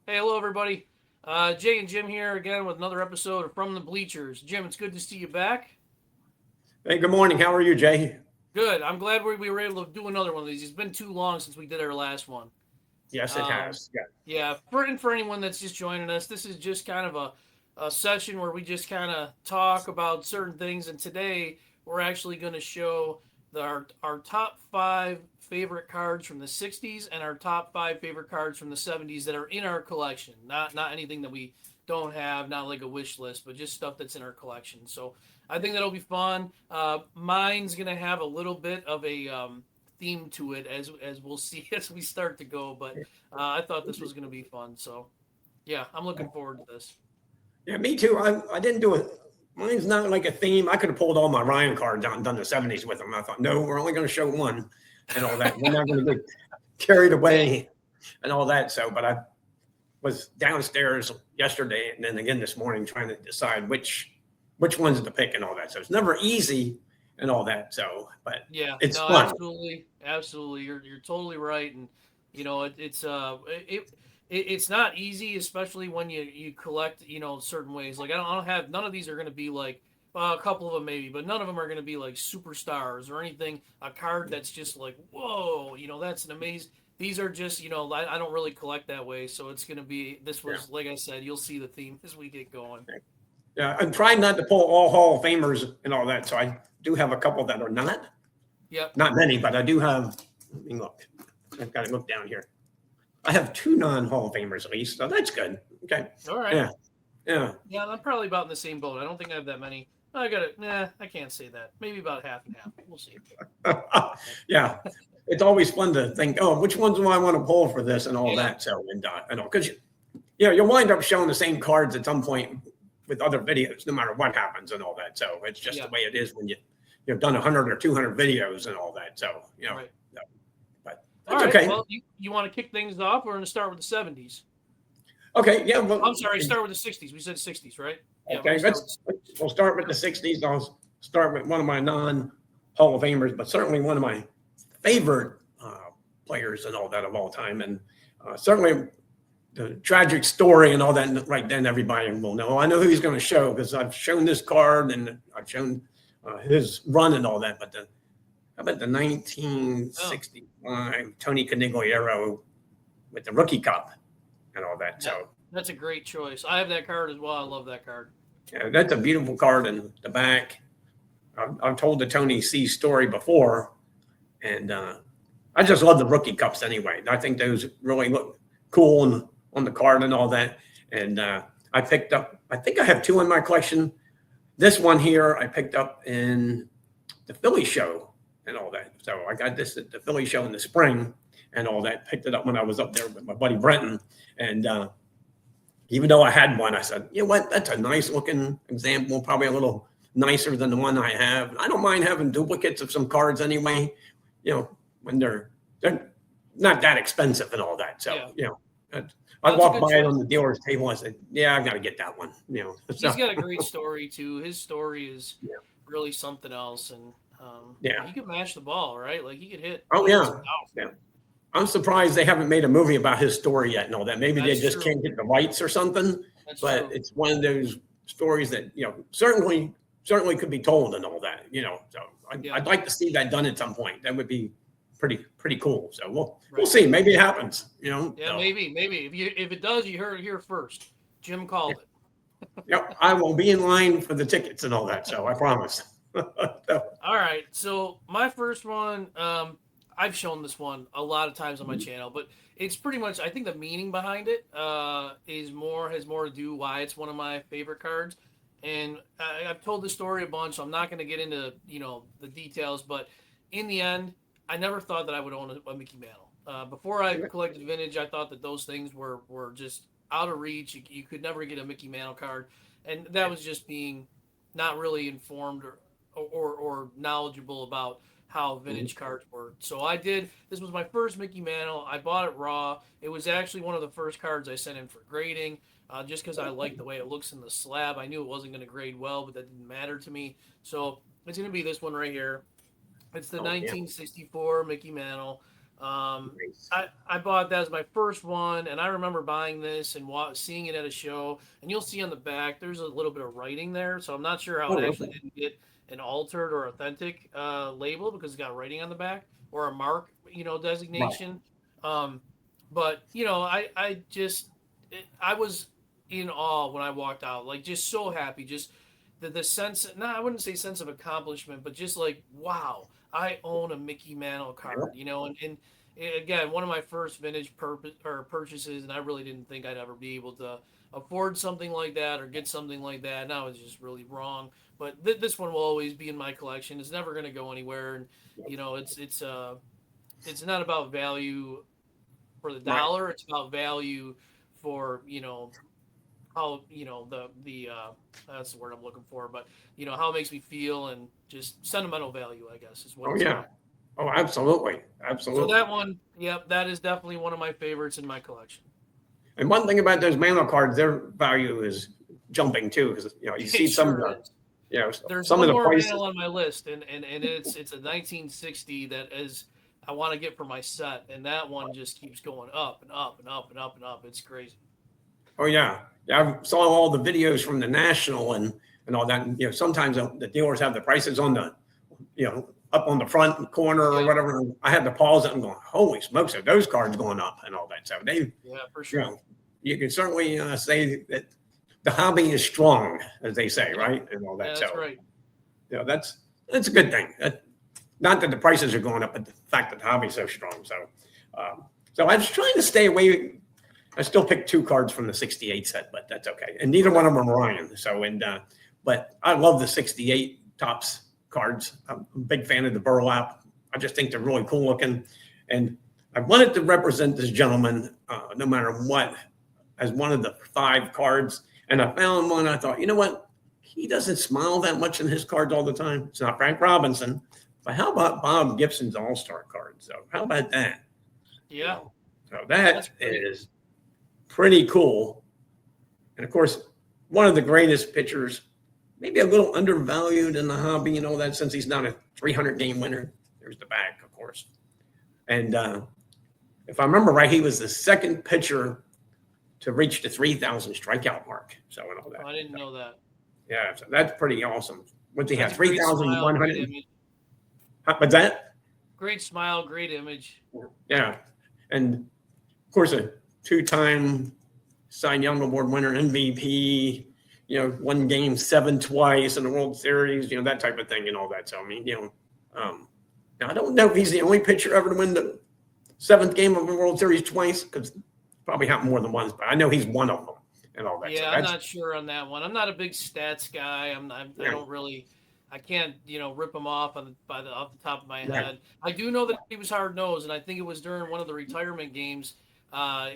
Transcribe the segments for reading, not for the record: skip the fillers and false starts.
Hey, hello everybody. Jay and Jim here again with another episode of From the Bleachers. Jim, it's good to see you back. Hey, good morning. How are you, Jay? Good. I'm glad we were able to do another one of these. It's been too long since we did our last one. Yes, it Um, has. Yeah. yeah, for anyone that's just joining us, this is just kind of a session where we just kind of talk about certain things. And today we're actually going to show our top five favorite cards from the 60s and our top five favorite cards from the 70s that are in our collection. Not anything that we don't have, not like a wish list, but just stuff that's in our collection. So I think that'll be fun. Mine's going to have a little bit of a theme to it as we'll see as we start to go. But I thought this was going to be fun. So yeah, I'm looking forward to this. Yeah, me too. I didn't do it. Mine's not like a theme. I could have pulled all my Ryan cards out and done the 70s with them. I thought, no, we're only going to show one and all that. We're not going to get carried away and all that. So, but I was downstairs yesterday and then again this morning trying to decide which ones to pick and all that. So it's never easy and all that. So, but Yeah, it's no, fun. absolutely. You're totally right, and it's not easy, especially when you collect certain ways. Like I don't have none of these are going to be like a couple of them maybe, but none of them are going to be like superstars or anything. A card that's just like whoa, that's an amazing. These are just I don't really collect that way, so it's going to be this Yeah. was like I said, you'll see the theme as we get going. Yeah. I'm trying not to pull all Hall of Famers and all that. So I do have a couple that are not. Yep. Not many, but I do have. Let me look. I've got to look down here. I have two non-Hall of Famers at least, so that's good. Okay. All right. Yeah. Yeah. Yeah, I'm probably about in the same boat. I don't think I have that many. I got it. Nah, I can't say that. Maybe about half and half. We'll see. Yeah. It's always fun to think, oh, which ones do I want to pull for this and all Yeah. that. So, and all, because you'll wind up showing the same cards at some point with other videos, no matter what happens and all that. So it's just Yeah. the way it is when you've done 100 or 200 videos and all that. So, Right. no, but All that's right. okay. Well, you want to kick things off? We're going to start with the 70s. Okay. Yeah. Well, I'm sorry. Start with the 60s. We said 60s, right? Yeah. We're okay. going to start with We'll start with the 60s. I'll start with one of my non Hall of Famers, but certainly one of my favorite players and all that of all time. And certainly the tragic story and all that right then everybody will know. I know who he's going to show because I've shown this card and I've shown his run and all that. But how about the 1965 Tony Canigliaro with the Rookie Cup and all that? Yeah. So That's a great choice. I have that card as well. I love that card. yeah, that's a beautiful card in the back. I've told the Tony C story before, and I just love the Rookie Cups anyway. I think those really look cool on the card and all that. And I picked up, I think I have two in my collection. This one here I picked up in the Philly show and all that. So I got this at the Philly show in the spring and all that. Picked it up when I was up there with my buddy Brenton. And even though I had one, I said, you know what? That's a nice looking example, probably a little nicer than the one I have. I don't mind having duplicates of some cards anyway, when they're not that expensive and all that. So, Yeah. I That's a walked good by it choice. on the dealer's table. I said, yeah, I've got to get that one. He's So, got a great story too. His story is yeah. really something else, and Yeah. he could mash the ball, right? Like he could hit. Oh, He hits yeah. it out. Yeah. I'm surprised they haven't made a movie about his story yet and all that. Maybe they That's just true. can't get the rights or something. That's But true. it's one of those stories that certainly could be told and all that. So Yeah. I'd like to see that done at some point. That would be pretty cool. So we'll Right. see. Maybe it happens. Yeah, So, maybe. If it does, you heard it here first. Jim called it. I will be in line for the tickets and all that. So I promise. So, All right. So my first one, I've shown this one a lot of times on my channel, but it's pretty much I think the meaning behind it has more to do why it's one of my favorite cards. And I've told this story a bunch, so I'm not going to get into the details. But in the end, I never thought that I would own a Mickey Mantle. Before I collected vintage, I thought that those things were just out of reach. You could never get a Mickey Mantle card, and that was just being not really informed or knowledgeable about how vintage cards work. So I did. This was my first Mickey Mantle. I bought it raw. It was actually one of the first cards I sent in for grading, just because I liked the way it looks in the slab. I knew it wasn't going to grade well, but that didn't matter to me. So it's going to be this one right here. It's the oh, yeah. 1964 Mickey Mantle. Nice. I bought that as my first one, and I remember buying this and seeing it at a show. And you'll see on the back, there's a little bit of writing there, so I'm not sure how Oh, it actually okay. didn't get an altered or authentic label because it's got writing on the back or a mark, Right. designation. Um, but I was in awe when I walked out, like just so happy, just the sense. No, I wouldn't say sense of accomplishment, but just like wow, I own a Mickey Mantle card, and again, one of my first vintage purchases, and I really didn't think I'd ever be able to afford something like that or get something like that. And I was just really wrong. But this one will always be in my collection. It's never going to go anywhere, and it's not about value for the Right. dollar. It's about value for how the that's the word I'm looking for, but how it makes me feel and just sentimental value, I guess, is what Oh, it's yeah. about. Oh, absolutely. So Absolutely. that one, yep, that is definitely one of my favorites in my collection. And one thing about those Mantle cards, their value is jumping too, because you It see some of sure the, is. you know, There's some one of the more prices. vinyl on my list, and it's a 1960 that is I want to get for my set, and that one just keeps going up and up and up and up and up. It's crazy. Oh, yeah. Yeah. I saw all the videos from the National and all that. And, sometimes the dealers have the prices on the, up on the front corner or Yep. whatever. I had to pause it and go, holy smokes, are those cards going up and all that. So Yeah, for you sure. know, you can certainly say that the hobby is strong, as they say, Yep. right? And all Yeah, that. that's So, right. that's a good thing. Not that the prices are going up, but the fact that the hobby's so strong. So I was trying to stay away. I still picked two cards from the 68 set, but that's okay. And neither one Okay. of them are Ryan. But I love the 68 tops cards. I'm a big fan of the burlap. I just think they're really cool looking. And I wanted to represent this gentleman, no matter what, as one of the five cards. And I found one. I thought, you know what? He doesn't smile that much in his cards all the time. It's not Frank Robinson. But how about Bob Gibson's All Star card? So how about that? You Yeah, know, so that's that great. is pretty cool. And of course, one of the greatest pitchers, maybe a little undervalued in the hobby and all that, since he's not a 300 game winner. There's the back, of course. And if I remember right, he was the second pitcher to reach the 3,000 strikeout mark. So and all Oh, that. I didn't So, know that. yeah, so that's pretty awesome. What's he That's have? a great smile, great 3,100. image. What's that? Great smile, great image. Yeah, and of course a two-time Cy Young Award winner, MVP. Won Game 7 twice in the World Series. That type of thing and all that. So I mean, now I don't know if he's the only pitcher ever to win the seventh game of the World Series twice, because probably happened more than once. But I know he's one of them and all that. So Yeah, I'm that's not sure on that one. I'm not a big stats guy. I yeah, don't really, I can't, rip him off off the top of my right. head. I do know that he was hard nosed, and I think it was during one of the retirement games.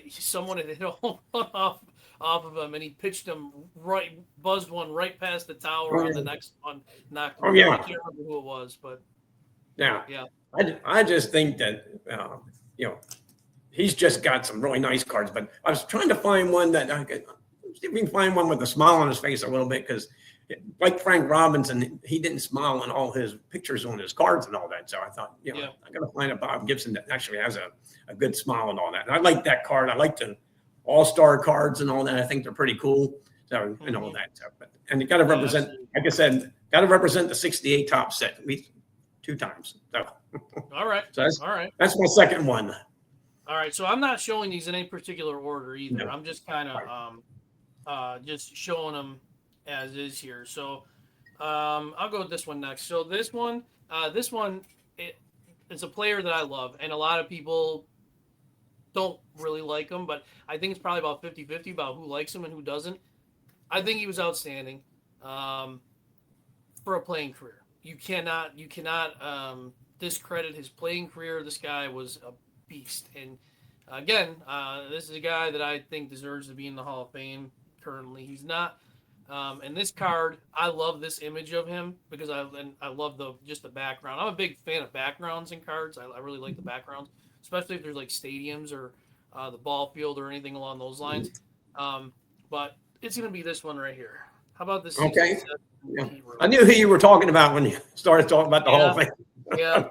Someone had hit a home run off of him, and he pitched him right, buzzed one right past the tower Oh on the yeah, next one, knocked oh him down. I yeah, can't remember who it was, but yeah. yeah, I just think that you know he's just got some really nice cards. But I was trying to find one that I could see if we can find one with a smile on his face a little bit, because like Frank Robinson, he didn't smile on all his pictures on his cards and all that. So I thought, yeah. I got to find a Bob Gibson that actually has a good smile and all that. And I like that card. I like the All-Star cards and all that. I think they're pretty cool. So and all Hmm. that. And you got to Yeah, represent, absolutely. like I said, got to represent the 68 top set at least two times. So, All right, so that's all right. that's my second one. All right, so I'm not showing these in any particular order either. No, I'm just kind of right. just showing them as is here. So I'll go with this one next. So this one, it's a player that I love, and a lot of people don't really like him, but I think it's probably about 50-50 about who likes him and who doesn't. I think he was outstanding um, for a playing career. You cannot discredit his playing career. This guy was a beast, and again, this is a guy that I think deserves to be in the Hall of Fame. Currently, he's not. And this card, I love this image of him because I love the background. I'm a big fan of backgrounds in cards. I really like the backgrounds, especially if there's like stadiums or the ball field or anything along those lines. Um, but it's gonna be this one right here. How about the Okay. '67 Yeah. Pete I Rose? knew who you were talking about when you started talking about the Hall Yeah, of Fame. yeah.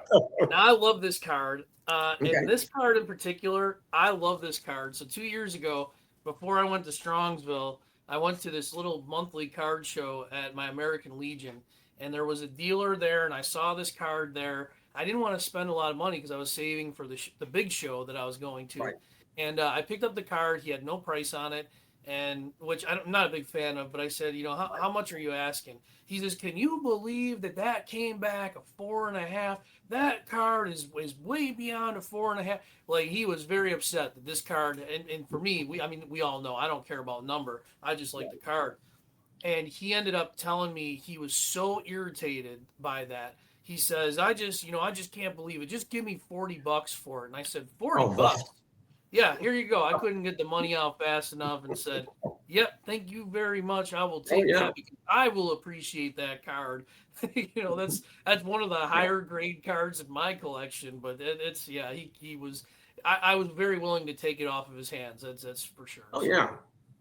Now I love this card. Okay. And this card in particular, I love this card. So 2 years ago, before I went to Strongsville, I went to this little monthly card show at my American Legion, and there was a dealer there, and I saw this card there. I didn't want to spend a lot of money because I was saving for the big show that I was going to, Right. and I picked up the card. He had no price on it, and which I'm not a big fan of. But I said, how much are you asking? He says, can you believe that came back a 4.5? That card is way beyond a 4.5. Like, he was very upset that this card, and for me, we all know I don't care about number. I just like the card. And he ended up telling me he was so irritated by that. He says, I just can't believe it. Just give me $40 for it. And I said, 40 Oh, bucks. Yeah, here you go. I couldn't get the money out fast enough and said, yep, thank you very much. I will take yeah. that because I will appreciate that card. That's one of the higher grade cards in my collection, but it's yeah, he was I was very willing to take it off of his hands. That's for sure. Oh, yeah.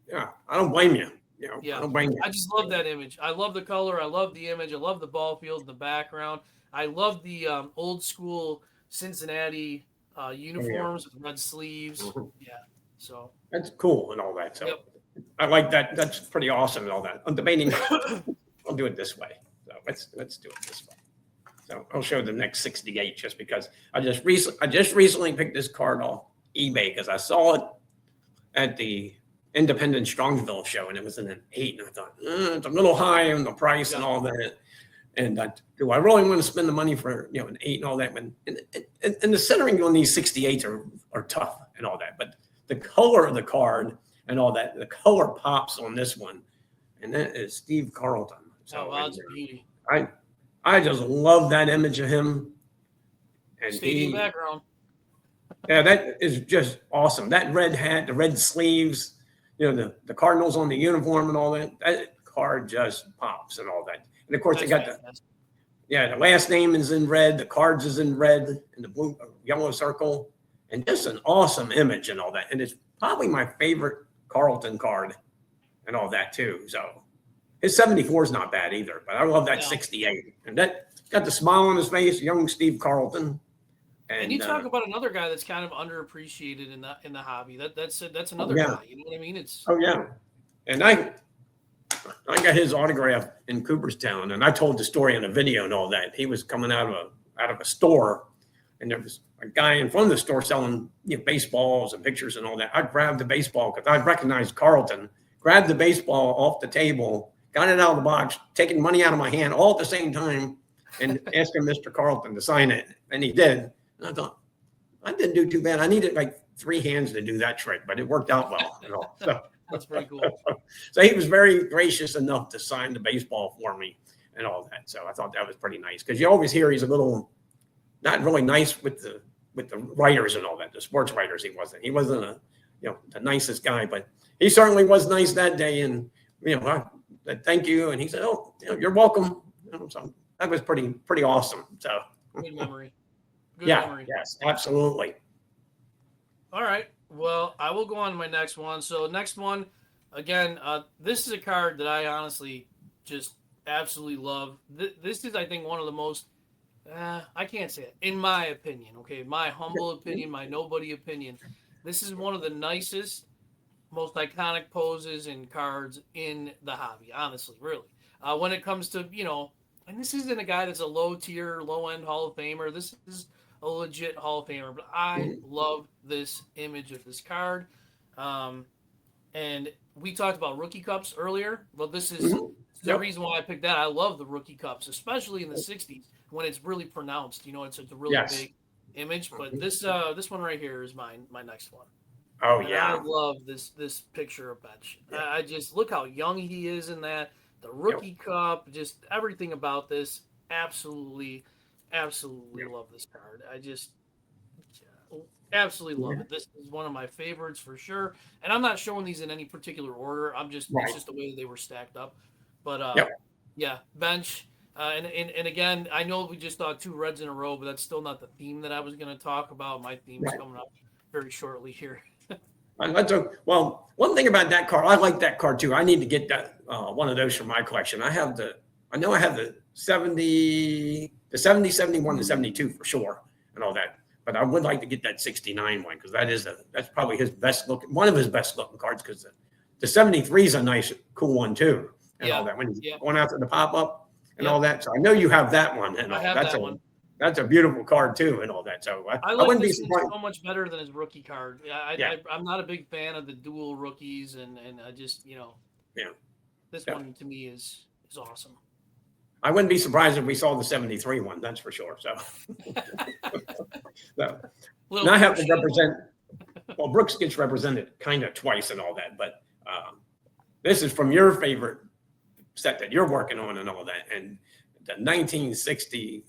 Yeah. I don't blame you. I Yeah. don't blame you. I just love that image. I love the color. I love the image. I love the ball field in the background. I love the old school Cincinnati uniforms with red sleeves. Mhm. Yeah. So That's cool and all that. So yep. I like that. That's pretty awesome and all that. I'm debating. I'll do it this way. So let's do it this way. So I'll show the next 68 just because I just recently picked this card off eBay because I saw it at the Independent Strongsville show and it was in an 8 and I thought it's a little high on the price and all that. And do I really want to spend the money for an 8 and all that? And the centering on these 68s are tough and all that, but the color of the card and all that, the color pops on this one, and that is Steve Carlton. So Oh, wow, it's a beauty. I just love that image of him. And Stadium background. Yeah, that is just awesome. That red hat, the red sleeves, the Cardinals on the uniform and all that. That card just pops and all that. And of course, they got the last name is in red, the cards is in red, and the blue, yellow circle, and just an awesome image and all that. And it's probably my favorite Carlton card and all that too. So his 74 is not bad either, but I love that 68. And that got the smile on his face, young Steve Carlton. And you talk about another guy that's kind of underappreciated in the hobby. That's another guy. You know what I mean? And I got his autograph in Cooperstown, and I told the story in a video and all that. He was coming out of a store, and there was a guy in front of the store selling baseballs and pictures and all that. I grabbed the baseball because I recognized Carlton. Grabbed the baseball off the table, got it out of the box, taking money out of my hand all at the same time, and asking Mr. Carlton to sign it, and he did. And I thought, I didn't do too bad. I needed like 3 hands to do that trick, but it worked out well. So that's pretty cool. So he was very gracious enough to sign the baseball for me and all that. So I thought that was pretty nice because you always hear he's a little not really nice with the writers and all that. The sports writers, he wasn't. He wasn't the nicest guy, but he certainly was nice that day. And I said thank you, and he said, "Oh, you're welcome." So that was pretty awesome. So good memory. Good memory. Yes, absolutely. All right. Well, I will go on to my next one. So next one, again, this is a card that I honestly just absolutely love. This is, I think, one of the most, I can't say it, in my opinion, okay, my humble opinion, my nobody opinion. This is one of the nicest, most iconic poses and cards in the hobby, honestly, really. When it comes to, and this isn't a guy that's a low-tier, low-end Hall of Famer. This is a legit Hall of Famer, but I love this image of this card. And we talked about rookie cups earlier. Well, this is the reason why I picked that. I love the rookie cups, especially in the 60s when it's really pronounced. It's a really big image. But this one right here is my next one. Oh, and yeah. I love this picture of Bench. Yeah. I just look how young he is in that. The rookie cup, just everything about this. Absolutely love this card. I just absolutely love it. This is one of my favorites for sure. And I'm not showing these in any particular order. It's just the way they were stacked up. But Bench. And again, I know we just thought 2 reds in a row, but that's still not the theme that I was going to talk about. My theme is coming up very shortly here. Well, one thing about that card, I like that card too. I need to get that one of those for my collection. I know I have the 70, 71, and 72 for sure, and all that. but I would like to get that 69 one because that's probably one of his best looking cards because the 73 is a nice, cool one too. And all that when he's going after the pop up and all that. So I know you have that one and all. That's a beautiful card too and all that. So I like wouldn't be this surprised. one so much better than his rookie card. I'm not a big fan of the dual rookies and I just, this one to me is awesome. I wouldn't be surprised if we saw the 73 one, that's for sure. So, and I have to represent, well, Brooks gets represented kind of twice and all that, but this is from your favorite set that you're working on and all that. And the 1960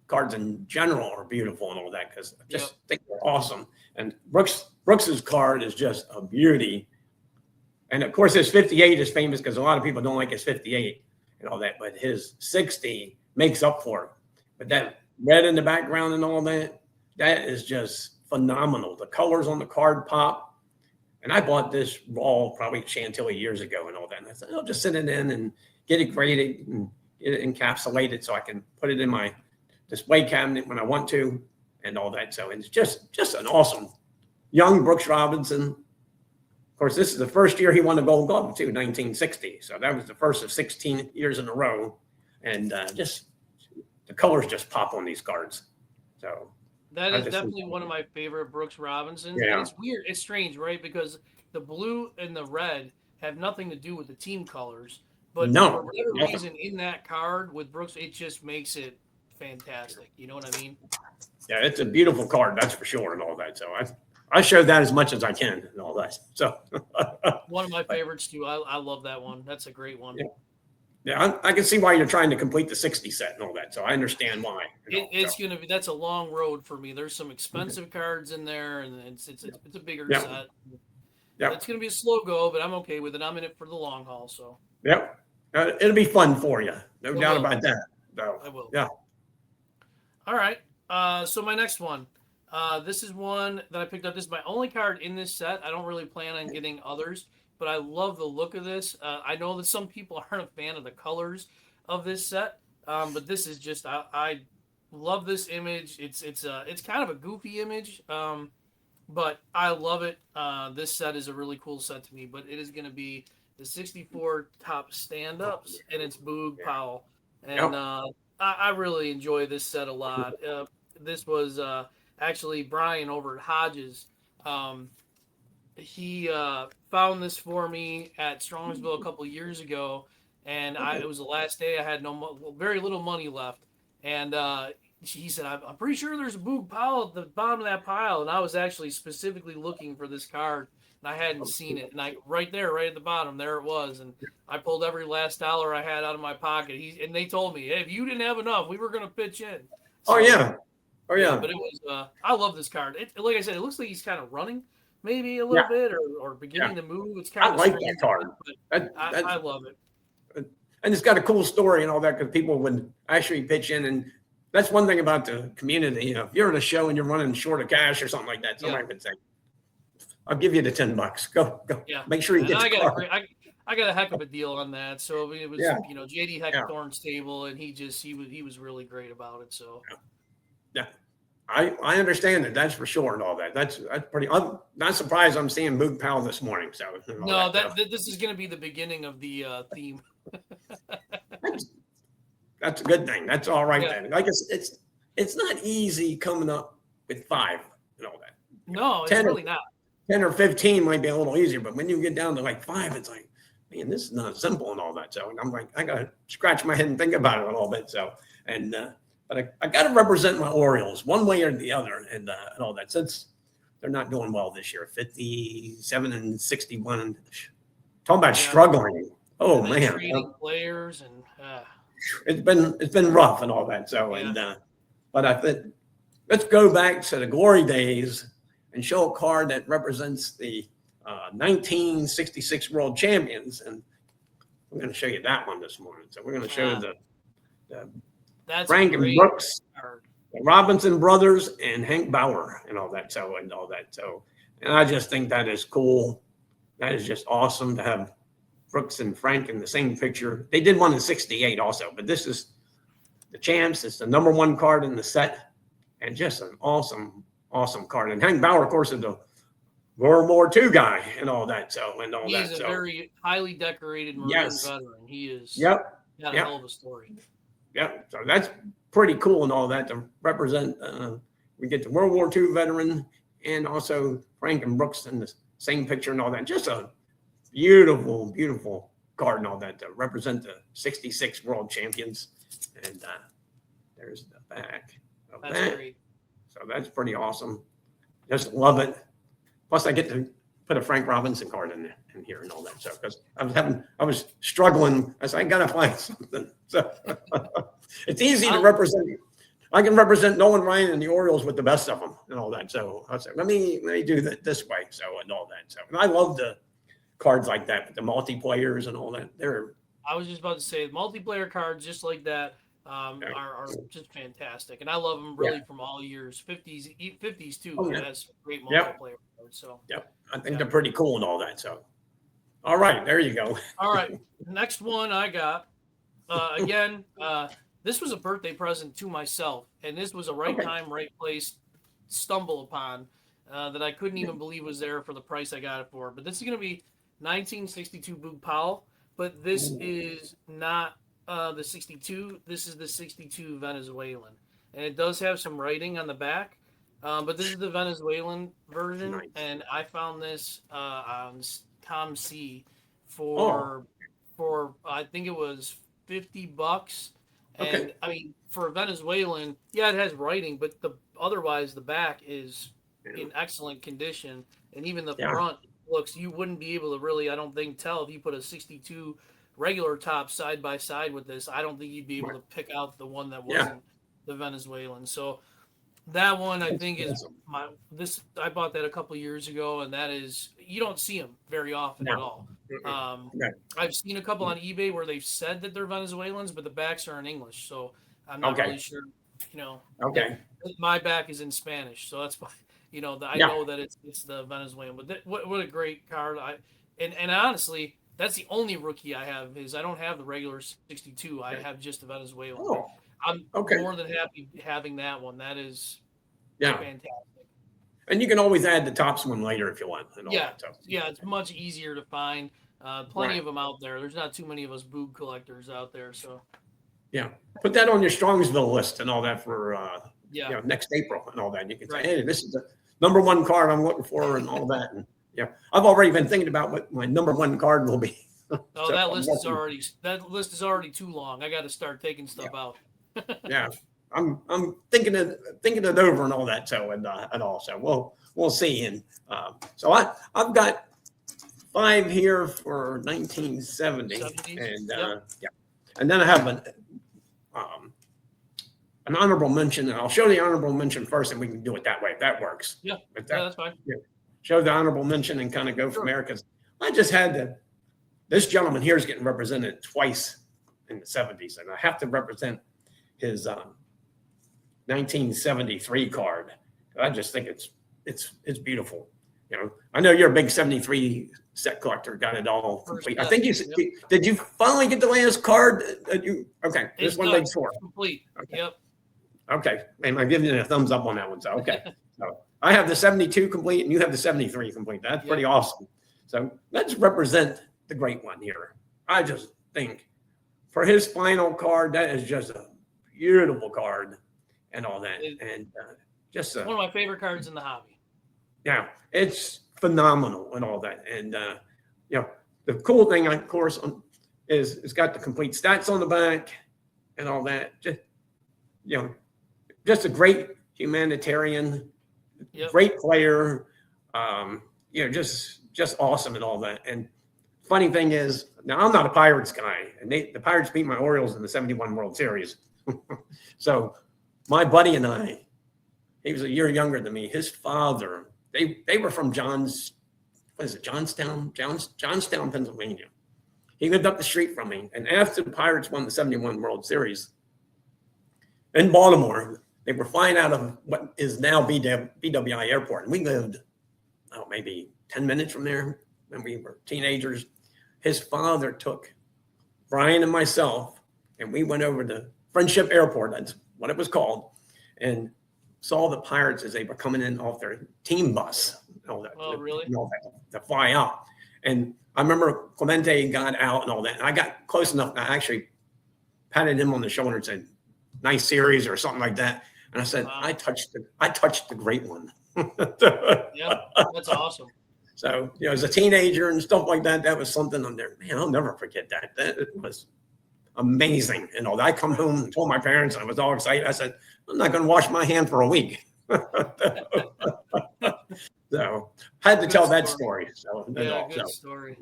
cards in general are beautiful and all that because I just think they're awesome. And Brooks's card is just a beauty. And of course, his 58 is famous because a lot of people don't like his 58. And all that, but his 60 makes up for it. But that red in the background and all that, that is just phenomenal. The colors on the card pop. And I bought this raw probably Chantilly years ago and all that. And I said, I'll just send it in and get it graded and get it encapsulated so I can put it in my display cabinet when I want to and all that. So it's just an awesome young Brooks Robinson. Of course, this is the first year he won the Gold Glove too, 1960. So that was the first of 16 years in a row, and just the colors just pop on these cards. So that is definitely one of my favorite Brooks Robinsons. Yeah. And it's weird, it's strange, right? Because the blue and the red have nothing to do with the team colors, but for whatever reason in that card with Brooks, it just makes it fantastic. You know what I mean? Yeah, it's a beautiful card, that's for sure, and all that. So I show that as much as I can and all that. So one of my favorites too. I love that one. That's a great one. Yeah, I can see why you're trying to complete the 60 set and all that. So I understand why. That's a long road for me. There's some expensive cards in there, and it's a bigger set. Yeah, it's gonna be a slow go, but I'm okay with it. I'm in it for the long haul. So it'll be fun for you, no doubt about that. So, I will. Yeah. All right. So my next one. This is one that I picked up. This is my only card in this set. I don't really plan on getting others, but I love the look of this. I know that some people aren't a fan of the colors of this set, but this is just I love this image. It's kind of a goofy image, but I love it. This set is a really cool set to me. But it is going to be the 64 top stand-ups, and it's Boog Powell, and I really enjoy this set a lot. This was actually Brian over at Hodges. He found this for me at Strongsville a couple of years ago, and it was the last day I had very little money left, and he said, I'm pretty sure there's a Boog Powell at the bottom of that pile, and I was actually specifically looking for this card, and I hadn't seen it, and right at the bottom, there it was, and I pulled every last dollar I had out of my pocket, and they told me, hey, if you didn't have enough, we were going to pitch in. So, Oh yeah, but it was. I love this card. Like I said, it looks like he's kind of running, maybe a little bit, or beginning to move. It's kind of. I like that card. I love it. And it's got a cool story and all that because people would actually pitch in, and that's one thing about the community. You know, if you're at a show and you're running short of cash or something like that, somebody would say, "I'll give you the $10. Go. Yeah. Make sure you get the card." I got a heck of a deal on that. So it was, JD Heckathorn's table, and he was really great about it. So. Yeah, I understand it. That's for sure, and all that. That's pretty. I'm not surprised. I'm seeing Boog Powell this morning. So no, this is going to be the beginning of the theme. That's a good thing. That's all right then. Like it's not easy coming up with 5 and all that. No, it's really not. 10 or 15 might be a little easier, but when you get down to like 5, it's like, man, this is not simple and all that. So I'm like, I gotta scratch my head and think about it a little bit. So But I got to represent my Orioles one way or the other and all that since they're not doing well this year. 57 and 61. Talking about struggling. Oh man. Trading players and it's been rough and all that. So but I think let's go back to the glory days and show a card that represents the 1966 World Champions, and we're going to show you that one this morning. So we're going to show the Frank and Brooks, the Robinson brothers, and Hank Bauer, and all that. So and I just think that is cool. That is just awesome to have Brooks and Frank in the same picture. They did one in '68 also, but this is the champs. It's the #1 card in the set, and just an awesome awesome card. And Hank Bauer, of course, is the World War II guy and all that. So and all He that. is a So very highly decorated Marine yes, veteran. He is yep, got a yep, hell of a story. yep. So that's pretty cool and all that to represent. We get the World War II veteran and also Frank and Brooks in the same picture and all that. Just a beautiful, beautiful card and all that to represent the '66 world champions. And there's the back of That's that. great. So that's pretty awesome. Just love it. Plus, I get to put a Frank Robinson card in here and all that. So because I was struggling. I said I gotta find something. So it's easy to represent. I can represent Nolan Ryan and the Orioles with the best of them and all that. So I said, let me do that this way. So and all that. So and I love the cards like that, the multiplayers and all that. I was just about to say multiplayer cards just like that are just fantastic, and I love them really from all years, 50s too. Oh, yeah. That's great multiplayer cards. So I think they're pretty cool and all that. So all right, there you go. All right, next one I got again. This was a birthday present to myself, and this was a right time, right place stumble upon that I couldn't even believe was there for the price I got it for. But this is going to be 1962 Boog Powell, but this is not the 62. This is the 62 Venezuelan, and it does have some writing on the back. But this is the Venezuelan version, and I found this on Tom C for I think it was $50. And I mean, for a Venezuelan, it has writing, but otherwise the back is in excellent condition, and even the front looks. You wouldn't be able to really, I don't think, tell if you put a 62 regular top side by side with this. I don't think you'd be able to pick out the one that wasn't the Venezuelan. So that one I think is I bought that a couple years ago, and that is, you don't see them very often at all. I've seen a couple on eBay where they've said that they're Venezuelans, but the backs are in English, so I'm not really sure. My back is in Spanish, so that's why I know that it's the Venezuelan. But what a great card! And honestly, that's the only rookie I have. I don't have the regular 62. I have just the Venezuelan. Oh. I'm more than happy having that one. That is fantastic. And you can always add the tops one later if you want. And all that stuff. It's much easier to find. Plenty of them out there. There's not too many of us Boog collectors out there. So put that on your Strongsville list and all that for next April and all that. You can say, hey, this is the number one card I'm looking for and all that. And I've already been thinking about what my number one card will be. So that list is already too long. I got to start taking stuff out. I'm thinking it over and all that. So and all. So we'll see. And so I've got 5 here for 1970, 70s. And then I have an honorable mention, and I'll show the honorable mention first, and we can do it that way if that works. That's fine. Show the honorable mention and kind of go from there, because I just had this gentleman here is getting represented twice in the 70s, and I have to represent his 1973 card. I just think it's beautiful. I know you're a big 73 set collector, got it all complete. I think did you finally get the last card? This one makes 4. Complete. Okay, and I'm giving you a thumbs up on that one. So so I have the 72 complete, and you have the 73 complete. That's pretty awesome. So let's represent the great one here. I just think for his final card, that is just a beautiful card and all that, and just one of my favorite cards in the hobby. Yeah, it's phenomenal and all that. And, the cool thing, of course, is it's got the complete stats on the back and all that. Just a great humanitarian, great player, just awesome and all that. And funny thing is, now I'm not a Pirates guy, and the Pirates beat my Orioles in the 71 World Series. So my buddy and I, he was a year younger than me. His father, they were from Johnstown, Pennsylvania. He lived up the street from me. And after the Pirates won the 71 World Series in Baltimore, they were flying out of what is now BWI Airport. And we lived, maybe 10 minutes from there when we were teenagers. His father took Brian and myself, and we went over to Friendship Airport. That's what it was called. And saw the Pirates as they were coming in off their team bus. Oh, really? To fly out. And I remember Clemente got out and all that. And I got close enough. I actually patted him on the shoulder and said, "Nice series," or something like that. And I said, Wow. I touched the great one. Yeah, that's awesome. So, as a teenager and stuff like that, that was something on there. Man, I'll never forget that. That was amazing. I come home and told my parents, and I was all excited. I said, "I'm not going to wash my hand for a week." So I had to tell that story. So, good story.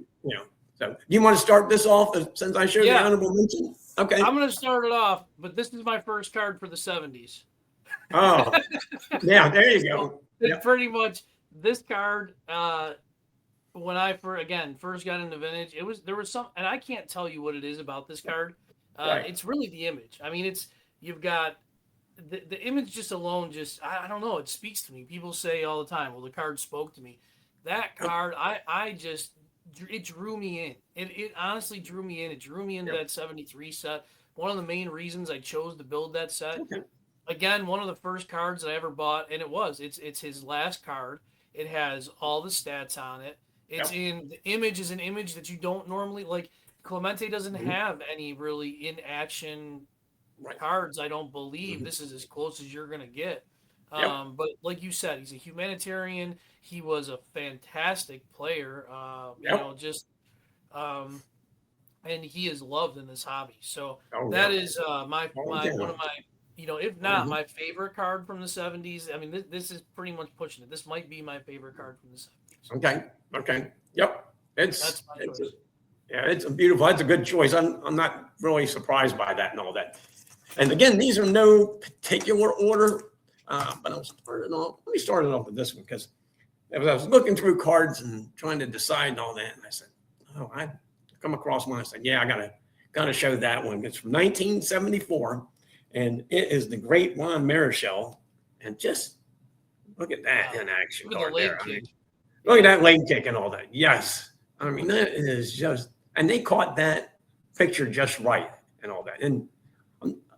So do you want to start this off since I showed the honorable mention? Okay. I'm going to start it off, but this is my first card for the 70s. Oh, yeah, there you go. It's pretty much this card. When I first got into vintage, there was some, and I can't tell you what it is about this card. Right. It's really the image. I mean, you've got the image just alone. I don't know. It speaks to me. People say all the time, "Well, the card spoke to me." That card, it drew me in. It honestly drew me in. It drew me into that 73 set. One of the main reasons I chose to build that set. Okay. Again, one of the first cards that I ever bought, and it's his last card. It has all the stats on it. The image is an image that you don't normally like. Clemente doesn't have any really in action cards. I don't believe this is as close as you're gonna get. But like you said, he's a humanitarian. He was a fantastic player. And he is loved in this hobby. So that is one of my, if not my favorite card from the 70s. I mean, this is pretty much pushing it. This might be my favorite card from the 70s. Okay. Yep. That's my choice. It's a beautiful. That's a good choice. I'm not really surprised by that and all that. And again, these are no particular order, but let me start it off with this one because I was looking through cards and trying to decide and all that, and I said, "Oh, I come across one." I said, "Yeah, I gotta show that one." It's from 1974, and it is the Great Juan Marichal. And just look at that in action. Look at the leg kick. Look at that leg kick and all that. Yes, I mean that is just, and they caught that picture just right and all that. And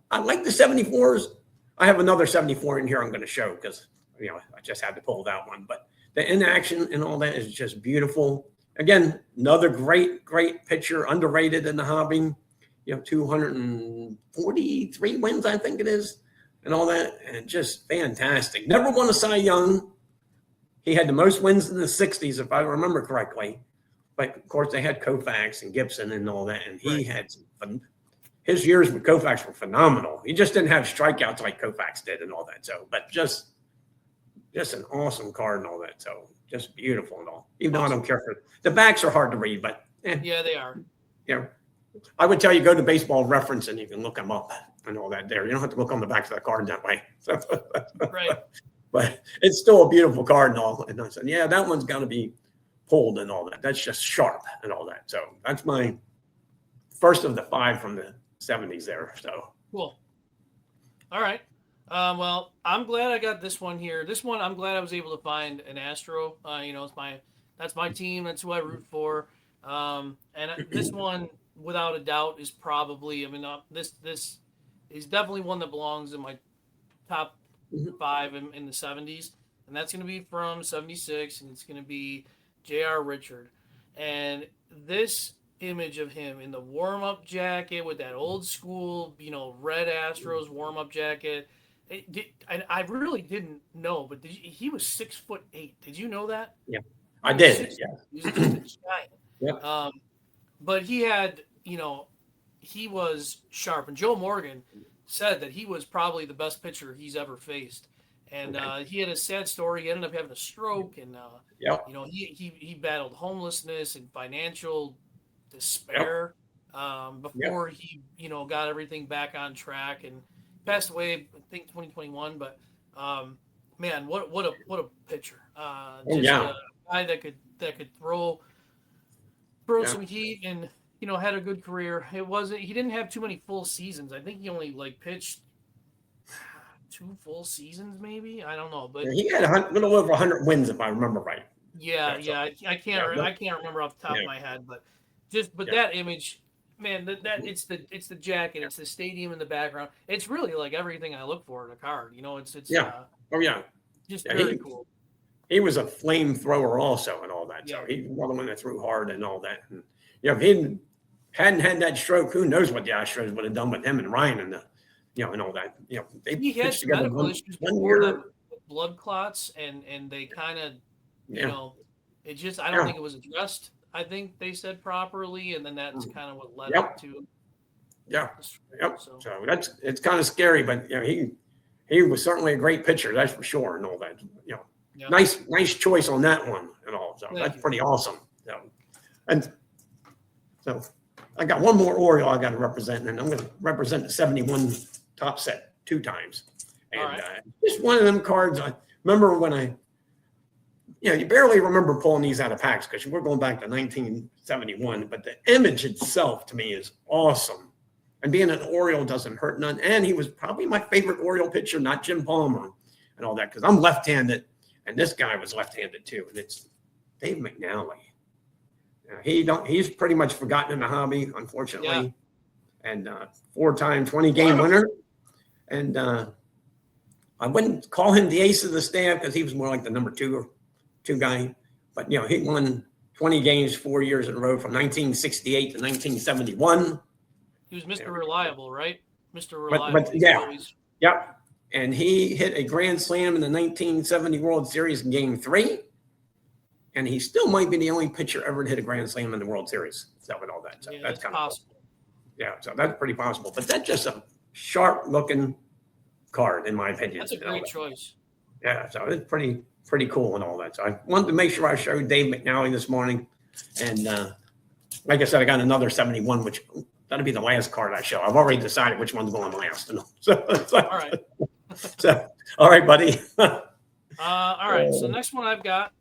I like the 74s. I have another 74 in here I'm going to show because I just had to pull that one. But the in action and all that is just beautiful. Again, another great picture, underrated in the hobby. 243 wins, I think it is, and all that, and just fantastic. Never won a Cy Young. He had the most wins in the 60s, if I remember correctly. But of course, they had Koufax and Gibson and all that, and he had his years with Koufax were phenomenal. He just didn't have strikeouts like Koufax did and all that. So, but just an awesome card and all that. So, just beautiful and all. Even though I don't care for the backs are hard to read, but yeah, they are. I would tell you go to Baseball Reference and you can look them up and all that there. You don't have to look on the backs of the card that way. Right. But it's still a beautiful card and all. And I said, yeah, that one's got to be pulled and all that. That's just sharp and all that. So that's my first of the 5 from the 70s there. So cool. All right. Well, I'm glad I got this one here. This one, I'm glad I was able to find an Astro. That's my team. That's who I root for. And this one, without a doubt, is probably. This is definitely one that belongs in my top 5 in the 70s, and that's going to be from 76, and it's going to be J.R. Richard. And this image of him in the warm-up jacket with that old school, red Astros warm-up jacket. I really didn't know, but he was 6'8". Did you know that? Yeah, I did. Yeah, he was just a giant. Yeah. But he had, he was sharp, and Joe Morgan said that he was probably the best pitcher he's ever faced. And he had a sad story. He ended up having a stroke, and he battled homelessness and financial despair before he got everything back on track, and passed away, I think 2021. But man, what a pitcher! A guy that could throw some heat and had a good career. He didn't have too many full seasons. I think he only pitched 2 full seasons, maybe. I don't know, but he had a little over 100 wins, if I remember right. I can't remember off the top of my head, but that image, man, that it's the jacket, it's the stadium in the background. It's really like everything I look for in a card. Oh yeah. Just Yeah, very cool. he was a flamethrower also and all that. So Yeah. he was the one that threw hard and all that. And if he hadn't had that stroke, who knows what the Astros would have done with him and Ryan and and all that. They He had pitched together medical one, issues one before that, year. with blood clots, and they kind of, Yeah. it just, I don't Yeah. think it was addressed. I think they said properly, and then that's kind of what led Yep. up to. Yeah. Yep. So So it's kind of scary, but he was certainly a great pitcher, that's for sure, and all that. yeah. Nice choice on that one and all. So Thank that's you. pretty awesome. And so I got one more Oriole I got to represent, and I'm going to represent the 71 top set 2 times. And All right. just one of them cards. I remember when you barely remember pulling these out of packs because we're going back to 1971, but the image itself to me is awesome. And being an Oriole doesn't hurt none. And he was probably my favorite Oriole pitcher, not Jim Palmer and all that, because I'm left-handed, and this guy was left-handed too. And it's Dave McNally. He's pretty much forgotten in the hobby, unfortunately. Yeah. And 4-time 20-game winner. And I wouldn't call him the ace of the staff because he was more like the number two guy. But he won 20 games 4 years in a row from 1968 to 1971. He was Mr. Reliable, right? Mr. Reliable. But yep. And he hit a grand slam in the 1970 World Series in Game 3. And he still might be the only pitcher ever to hit a grand slam in the World Series. So and all that. So that's kind of possible. Cool. Yeah, so that's pretty possible. But that's just a sharp-looking card, in my opinion. That's a great choice. Yeah, so it's pretty cool and all that. So I wanted to make sure I showed Dave McNally this morning. And like I said, I got another 71, which that'll be the last card I show. I've already decided which one's going last. So all right. All right, buddy. All right. So next one I've got,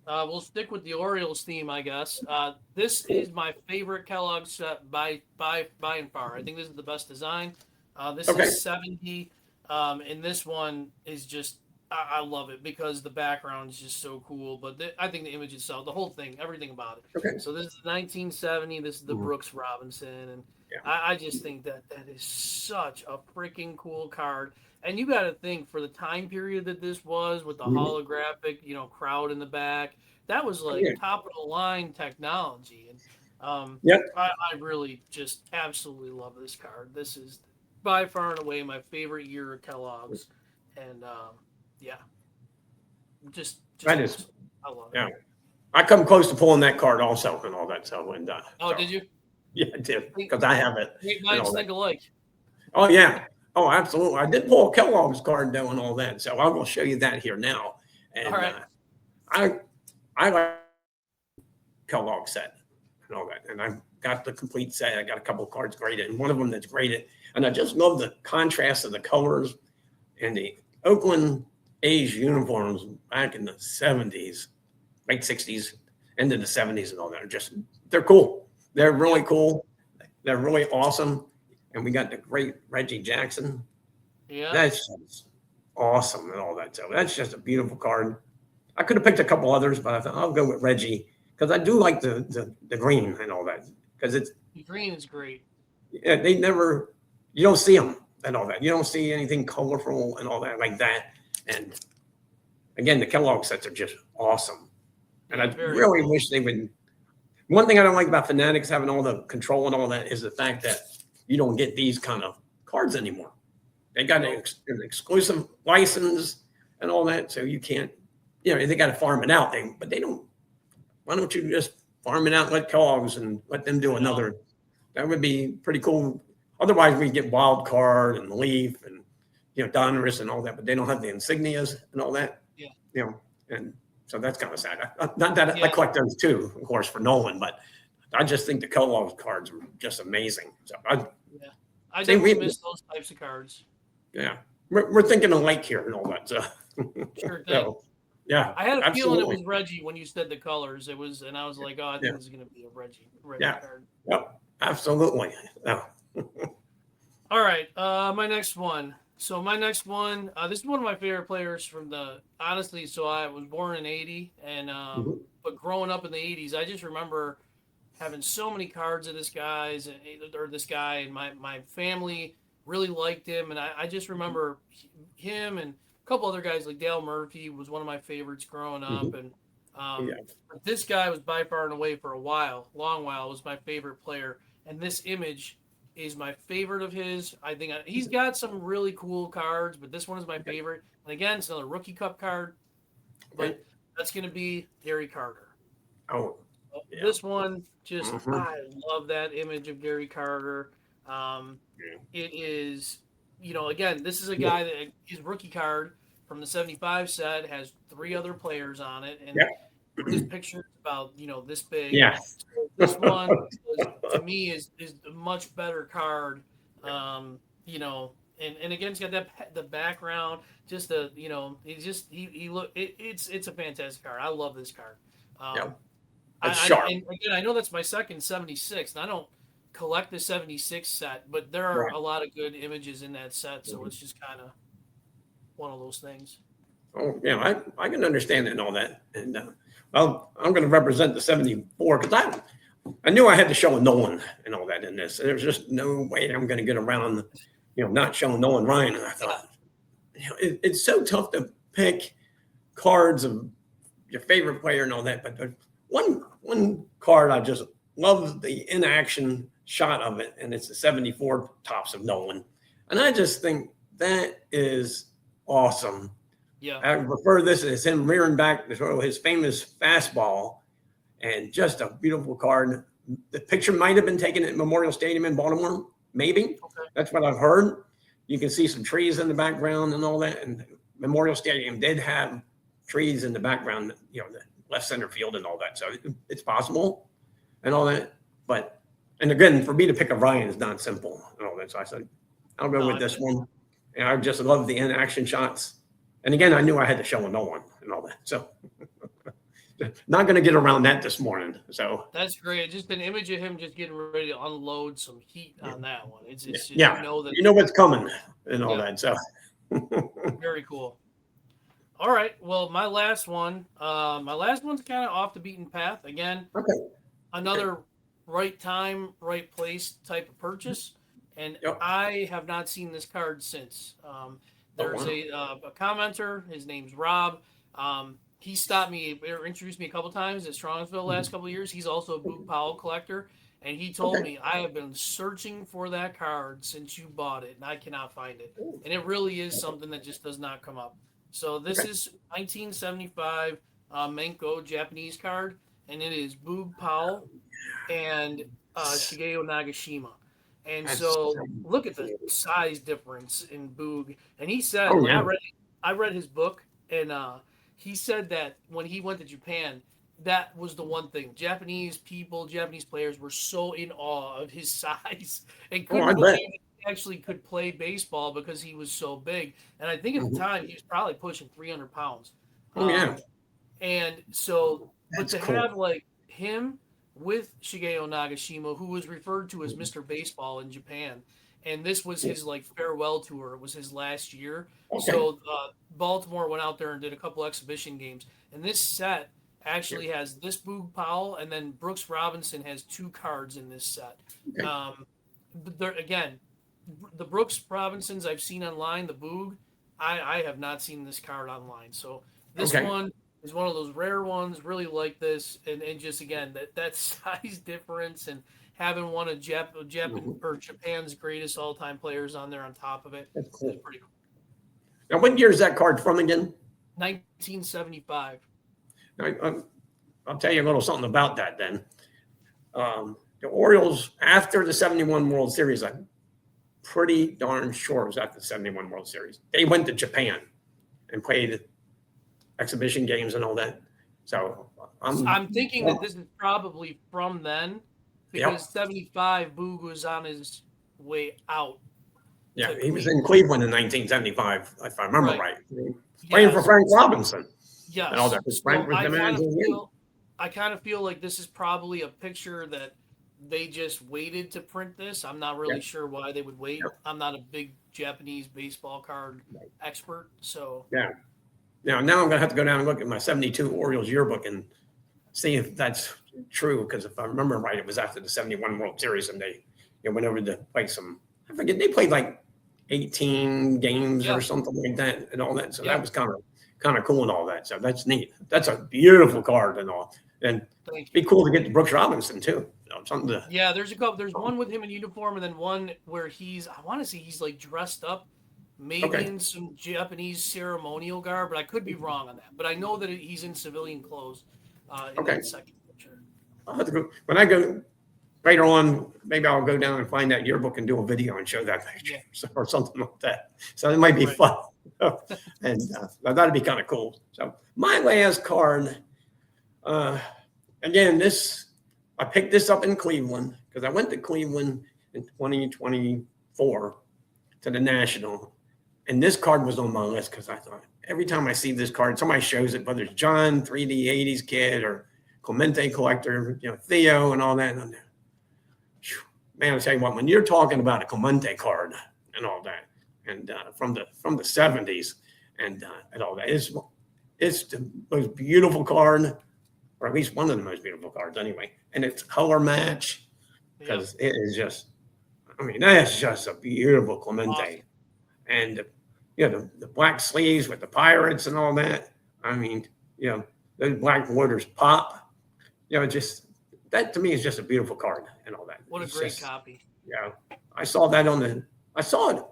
we'll stick with the Orioles theme, I guess. This is my favorite Kellogg set by and far. I think this is the best design. This is 70. And this one is just, I love it because the background is just so cool. But I think the image itself, the whole thing, everything about it. Okay. So this is 1970. This is the Brooks Robinson. And I just think that is such a freaking cool card. And you got to think for the time period that this was with the holographic, crowd in the back, that was like top of the line technology. And I really just absolutely love this card. This is by far and away my favorite year of Kellogg's. And just that is, I love it. Yeah. I come close to pulling that card also and all that. So, and did you? Yeah, I did because I have it. Great minds think alike. Oh, yeah. Oh, absolutely. I did pull a Kellogg's card though and all that. So I will show you that here now. And all right. I like Kellogg set and all that. And I've got the complete set. I got a couple of cards graded and one of them that's graded. And I just love the contrast of the colors and the Oakland A's uniforms back in the 70s, late 60s, into the 70s and all that. They're cool. They're really cool. They're really awesome. And we got the great Reggie Jackson. Yeah. That's just awesome and all that. So that's just a beautiful card. I could have picked a couple others, but I thought I'll go with Reggie because I do like the green and all that. Because the green is great. Yeah, you don't see them and all that. You don't see anything colorful and all that like that. And again, the Kellogg sets are just awesome. And I really wish they would. One thing I don't like about Fanatics having all the control and all that is the fact that you don't get these kind of cards anymore. They got an exclusive license and all that, so you can't. They got to farm it out. But they don't. Why don't you just farm it out, let Kellogg's and let them do another? That would be pretty cool. Otherwise, we get Wild Card and Leaf and Donruss and all that, but they don't have the insignias and all that. Yeah. And so that's kind of sad. Not that I collect those too, of course, for Nolan, but I just think the Kellogg's cards are just amazing. So I definitely miss those types of cards. Yeah, we're thinking alike here and all that. So sure thing. So, yeah, I had a feeling it was Reggie when you said the colors. It was, and I was like, oh, I think this is going to be a Reggie card. Yep, absolutely. Yeah. All right, my next one. So my next one, this is one of my favorite players from honestly, so I was born in 80, and but growing up in the 80s, I just remember having so many cards of this guy, and my family really liked him, and I just remember him and a couple other guys like Dale Murphy was one of my favorites growing up, Mhm. and Yeah. but this guy was by far and away for a while, long while, was my favorite player. And this image is my favorite of his. I think he's got some really cool cards, but this one is my favorite. And again, it's another Rookie Cup card, Okay. but that's going to be Gary Carter. Oh, yeah. This one, just Mhm. I love that image of Gary Carter. Um, Yeah. it is, again, this is a Yeah. guy that his rookie card from the 75 set has three other players on it, and Yeah. his picture is about this big. Yes. So this one is, to me is a much better card. And again, it's got the background, just it's a fantastic card. I love this card. Yeah. Um, It's I sharp. and again, I know that's my second 76, and I don't collect the 76 set, but there are Right. a lot of good images in that set, so Mhm. it's just kind of one of those things. Oh, yeah, I can understand it and all that. And well, I'm going to represent the 74 because I knew I had to show a Nolan and all that in this. There's just no way I'm going to get around, not showing Nolan Ryan. And I Yeah. thought, it's so tough to pick cards of your favorite player and all that. But one card I just love the inaction shot of it, and it's the 74 tops of Nolan. And I just think that is awesome. Yeah. I refer this as him rearing back to throw his famous fastball, and just a beautiful card. The picture might have been taken at Memorial Stadium in Baltimore, maybe. Okay. That's what I've heard. You can see some trees in the background and all that. And Memorial Stadium did have trees in the background, the left center field and all that. So it's possible and all that. But, and again, for me to pick a Ryan is not simple and all that. So I said, I'll go with this one. And I just love the in-action shots. And again, I knew I had to show a Nolan and all that. So not going to get around that this morning. So That's great. Just an image of him just getting ready to unload some heat on that one. It's just, yeah, that you know what's coming and all that. So very cool. All right. Well, my last one's kind of off the beaten path. Again, okay. Another right time, right place type of purchase. And Yep. I have not seen this card since. There's a commenter. His name's Rob. He stopped me or introduced me a couple times at Strongsville last couple of years. He's also a Boog Powell collector, and he told me I have been searching for that card since you bought it, and I cannot find it. And it really is something that just does not come up. So this is 1975 Menko Japanese card, and it is Boog Powell and Shigeo Nagashima. And so look at the size difference in Boog. And he said I read his book, and he said that when he went to Japan, that was the one thing. Japanese players were so in awe of his size and couldn't believe he actually could play baseball because he was so big. And I think at the time he was probably pushing 300 pounds. And so, but have like him with Shigeo Nagashima, who was referred to as Mr. Baseball in Japan, and this was his like farewell tour. It was his last year. So Baltimore went out there and did a couple exhibition games, and this set actually has this Boog Powell, and then Brooks Robinson has 2 cards in this set. Again, the Brooks Robinsons I've seen online, the Boog, I have not seen this card online. So this one is one of those rare ones. Really like this, and just again that size difference and having one of Japan's greatest all-time players on there on top of it. That's cool. Is pretty cool. Now, what year is that card from again? 1975. I'll tell you a little something about that then. The Orioles, after the 71 World Series, I'm pretty darn sure it was after the 71 World Series, they went to Japan and played exhibition games and all that. So I'm thinking that this is probably from then, because 75 Boog was on his way out. Yeah, he was in Cleveland in 1975, if I remember right. Playing for Yes. Frank Robinson. Yes. And all that. Frank was the manager. I kind of feel like this is probably a picture that they just waited to print this. I'm not really sure why they would wait. I'm not a big Japanese baseball card expert, so. Yeah. Now I'm going to have to go down and look at my 72 Orioles yearbook and see if that's true, because if I remember right, it was after the 71 World Series, and they went over to play some, I forget, they played like 18 games Yeah. or something like that and all that. So Yeah. that was kind of cool and all that. So that's neat. That's a beautiful card and all. And Thank be you. cool to get to Brooks Robinson too. Something to. Yeah, there's a couple. There's one with him in uniform, and then one where I want to say he's like dressed up, maybe Okay. in some Japanese ceremonial garb, but I could be wrong on that. But I know that he's in civilian clothes in Okay. that second picture. I'll have to go when I go later on. Maybe I'll go down and find that yearbook and do a video and show that picture or something like that. So it might be Right. fun, and that'd be kind of cool. So my last card, again, I picked this up in Cleveland because I went to Cleveland in 2024 to the National, and this card was on my list because I thought every time I see this card, somebody shows it, whether it's John, 3D 80s kid, or Clemente collector, Theo and all that. And man, I tell you what, when you're talking about a Clemente card and all that, and from the 70s and all that, it's the most beautiful card, or at least one of the most beautiful cards anyway. And it's color match because it is just, I mean, that's just a beautiful Clemente. Awesome. And the black sleeves with the pirates and all that. I mean, those black borders pop. Just that to me is just a beautiful card and all that. What a great copy. Yeah, I saw it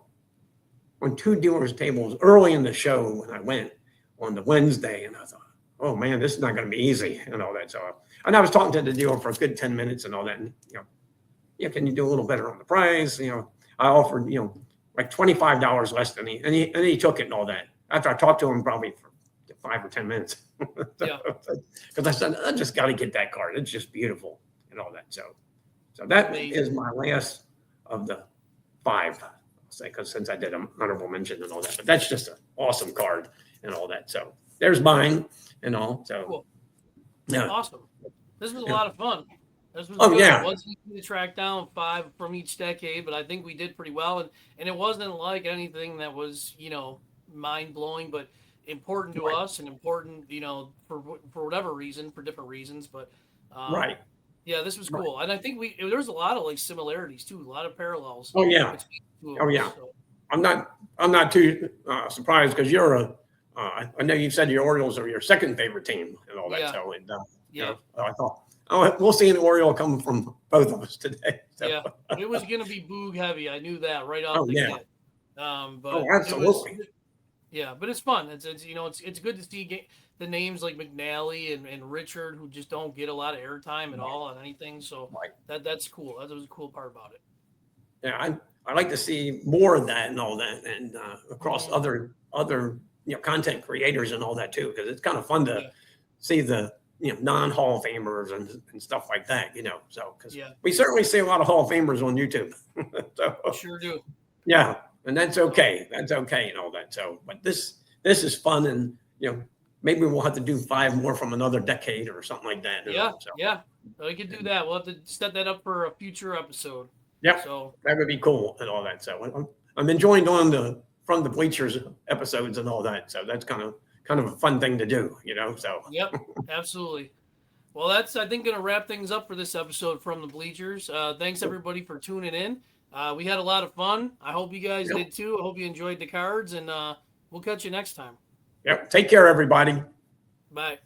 on two dealers' tables early in the show when I went on the Wednesday, and I thought, oh man, this is not going to be easy and all that. So, and I was talking to the dealer for a good 10 minutes and all that, and can you do a little better on the price? I offered like $25 less than he took it and all that. After I talked to him probably for 5 or 10 minutes. Because I said, I just got to get that card. It's just beautiful and all that. So that is my last of the 5, I'll say, because since I did an honorable mention and all that. But that's just an awesome card and all that. So there's mine and all. So cool. Yeah. Awesome. This was a lot of fun. This was good. It Yeah. wasn't easy to track down 5 from each decade, but I think we did pretty well. And it wasn't like anything that was, mind blowing, but important to us and important, for whatever reason, for different reasons. But right. Yeah, this was cool. And I think there's a lot of like similarities too, a lot of parallels. Oh yeah. So. I'm not too surprised because you're I know you said your Orioles are your second favorite team and all that. Yeah. So I thought, we'll see an Oriole come from both of us today. So. Yeah, it was going to be Boog heavy. I knew that right off the get. But absolutely. But it's fun. It's good to see the names like McNally and Richard, who just don't get a lot of airtime at all on anything. So that's cool. That was a cool part about it. Yeah, I like to see more of that and all that, and across other content creators and all that too, because it's kind of fun to see the non-Hall of Famers and stuff like that. So because we certainly see a lot of Hall of Famers on YouTube. So, sure do. Yeah, and that's okay. That's okay and all that. So, but this is fun, and maybe we'll have to do 5 more from another decade or something like that. Yeah, we could do that. We'll have to set that up for a future episode. Yeah, so that would be cool and all that. So I'm enjoying doing from the Bleachers episodes and all that. So that's kind of a fun thing to do, So yep, absolutely. Well, that's I think going to wrap things up for this episode from the Bleachers. Thanks everybody for tuning in. We had a lot of fun. I hope you guys did too. I hope you enjoyed the cards, and we'll catch you next time. Yep. Take care, everybody. Bye.